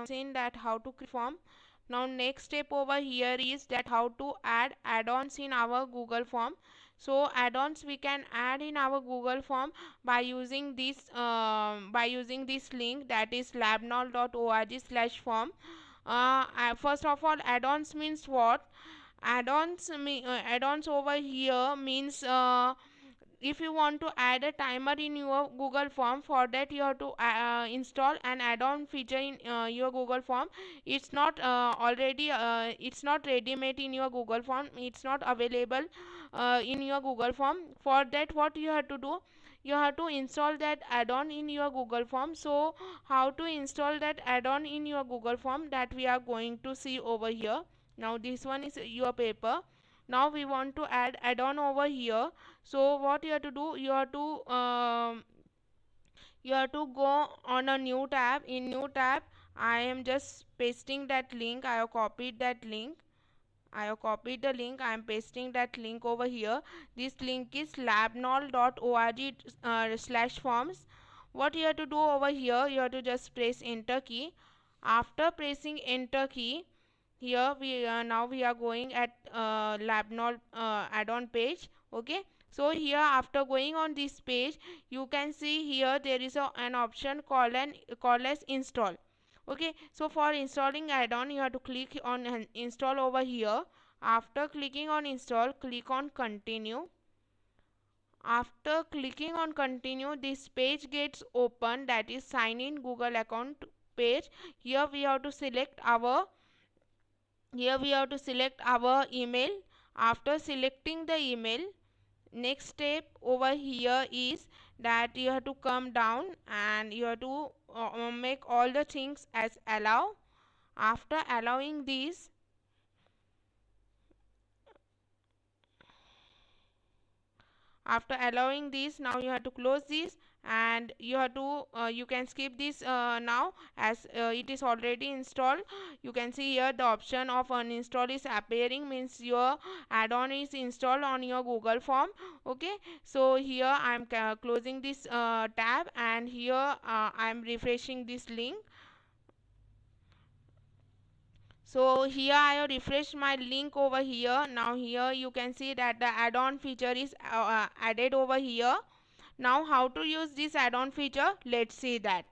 seen that how to create form. Now next step over here is that how to add add-ons in our Google form. So add-ons we can add in our Google form by using this link, that is labnol.org/form. First of all, add-ons means what? Add-ons over here means if you want to add a timer in your Google form, for that you have to install an add-on feature in your Google form. It's not ready made in your Google form, it's not available in your Google form. For that, what you have to do, you have to install that add-on in your Google form. So how to install that add-on in your Google form, that we are going to see over here. Now this one is your paper. Now we want to add-on over here. So what you have to do, you have to go on a new tab. In new tab, I am just pasting that link. I have copied that link. I have copied the link. I am pasting that link over here. This link is labnol.org/forms. What you have to do over here, you have to just press enter key. After pressing enter key, here we are going at labnol add-on page. Okay, so here after going on this page, you can see here there is an option called as install. Okay, so for installing add-on, you have to click on install over here. After clicking on install, click on continue. After clicking on continue, this page gets open, that is sign in Google account page. Here we have to select our email. After selecting the email, next step over here is that you have to come down and you have to make all the things as allow. After allowing these, now you have to close this, and you have to you can skip this now, as it is already installed. You can see here the option of uninstall is appearing, means your add-on is installed on your Google form. Okay, so here I am closing this tab, and here I am refreshing this link. So here I have refreshed my link over here. Now here you can see that the add-on feature is added over here. Now how to use this add-on feature, let's see that.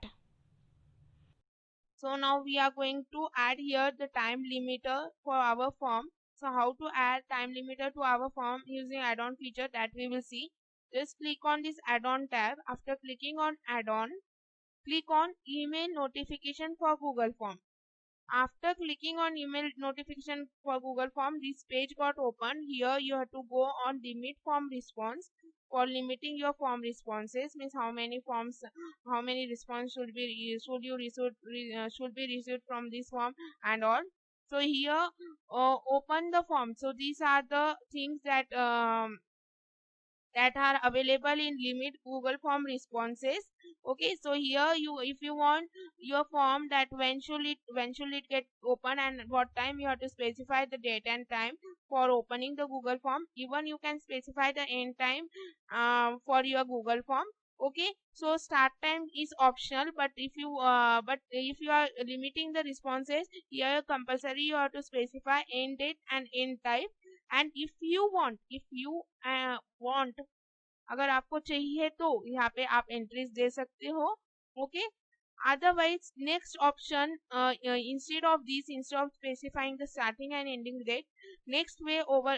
So now we are going to add here the time limiter for our form. So how to add time limiter to our form using add-on feature, that we will see. Just click on this add-on tab. After clicking on add-on, click on email notification for Google form. After clicking on email notification for Google form, this page got opened. Here you have to go on limit form response. For limiting your form responses, means how many response should be received from this form and all. So here open the form. So these are the things that are available in limit Google form responses. Okay, so here if you want your form, that when should it get open and what time, you have to specify the date and time for opening the Google form. Even you can specify the end time for your Google form. Okay, so start time is optional, but if you are limiting the responses, here compulsory you have to specify end date and end time. And if you want, अगर आपको चाहिए तो यहाँ पे आप entries दे सकते हो. Okay, otherwise next option, instead of specifying the starting and ending date, next way over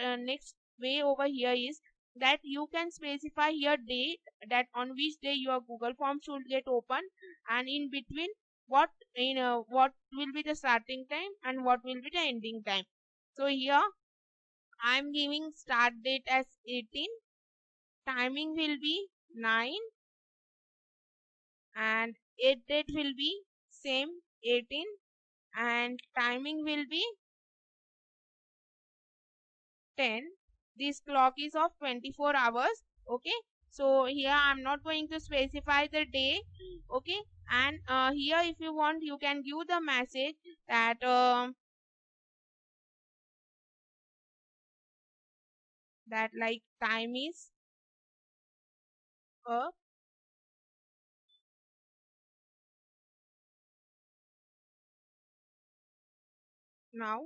here is that you can specify here date, that on which day your Google form should get open, and in between what will be the starting time and what will be the ending time. So here I am giving start date as 18, timing will be 9, and end date will be same 18, and timing will be 10. This clock is of 24 hours. Okay, so here I am not going to specify the day. Okay, and here if you want, you can give the message that like time is up. Now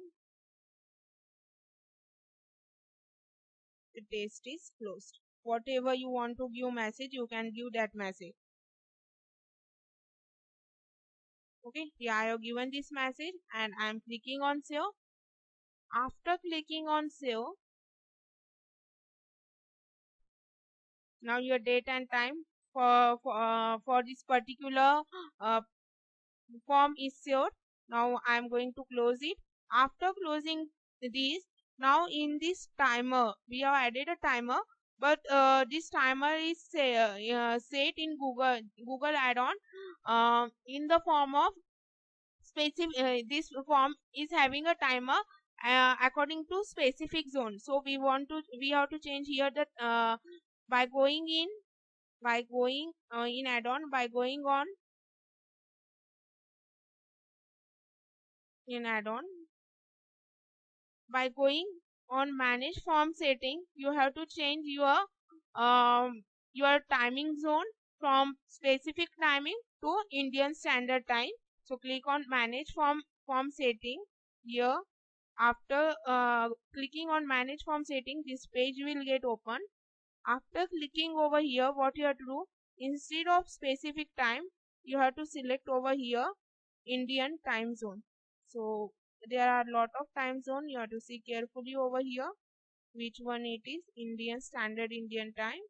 the test is closed. Whatever you want to give message, you can give that message. Okay, yeah, I have given this message and I am clicking on save. After clicking on save, now your date and time for this particular uh, form is saved. Now I am going to close it. After closing this, now in this timer, we have added a timer, but this timer is set in Google add-on in the form of specific. This form is having a timer according to specific zone. So we have to change here that by going in add-on by going on in add-on by going on manage form setting. You have to change your timing zone from specific timing to Indian Standard Time. So click on manage form setting here. After clicking on manage form setting, this page will get open. After clicking over here, what you have to do, instead of specific time, you have to select over here Indian time zone. So there are a lot of time zone. You have to see carefully over here which one it is. Indian Standard Indian Time.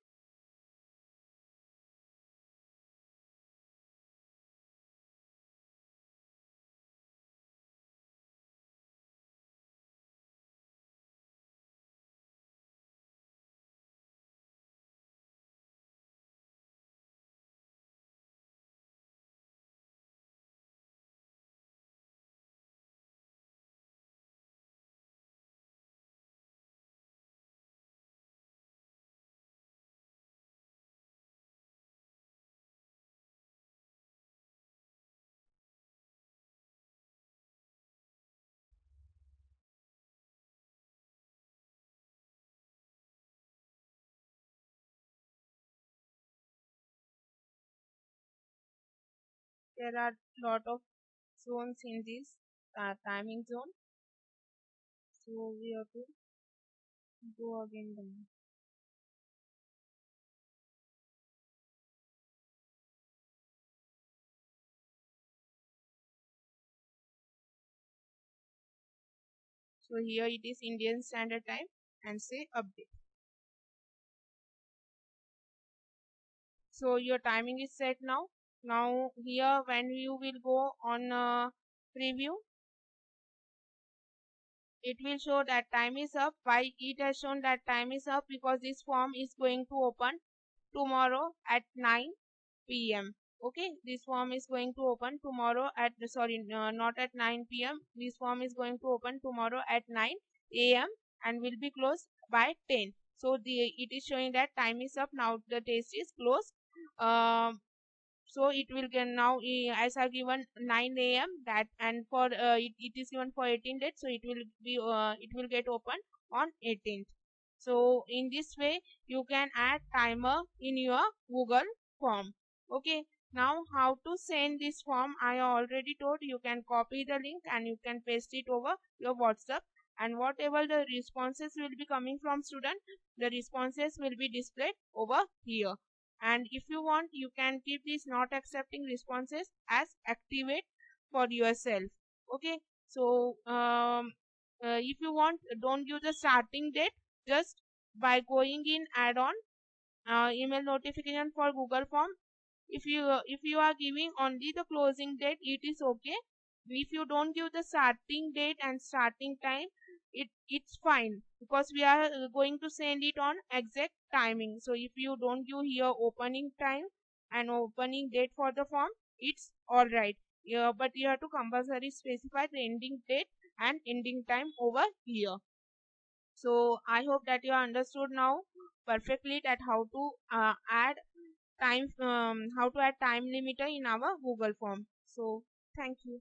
There are lot of zones in this timing zone. So we have to go again down. So here it is Indian Standard Time and say update. So your timing is set now. Now here when you will go on preview, it will show that time is up. Why it has shown that time is up? Because this form is going to open tomorrow at 9 p.m. Okay, this form is going to open tomorrow at sorry not at 9 p.m. This form is going to open tomorrow at 9 a.m. and will be closed by 10. So it is showing that time is up now. The test is closed. Um, so it will get now as I given 9 a.m. that and for it is given for 18 dates, so it will get open on 18th. So in this way you can add timer in your Google form. Okay, now how to send this form I already told. You can copy the link and you can paste it over your WhatsApp, and whatever the responses will be coming from student, the responses will be displayed over here. And if you want, you can keep this not accepting responses as activate for yourself. Okay, so if you want, don't give the starting date. Just by going in add-on email notification for Google Form, if you are giving only the closing date, it is okay. If you don't give the starting date and starting time, it's fine, because we are going to send it on exact timing. So if you don't give here opening time and opening date for the form, it's all right. Yeah, but you have to compulsory specify the ending date and ending time over here. So I hope that you understood now perfectly that how to add how to add time limiter in our Google form. So thank you.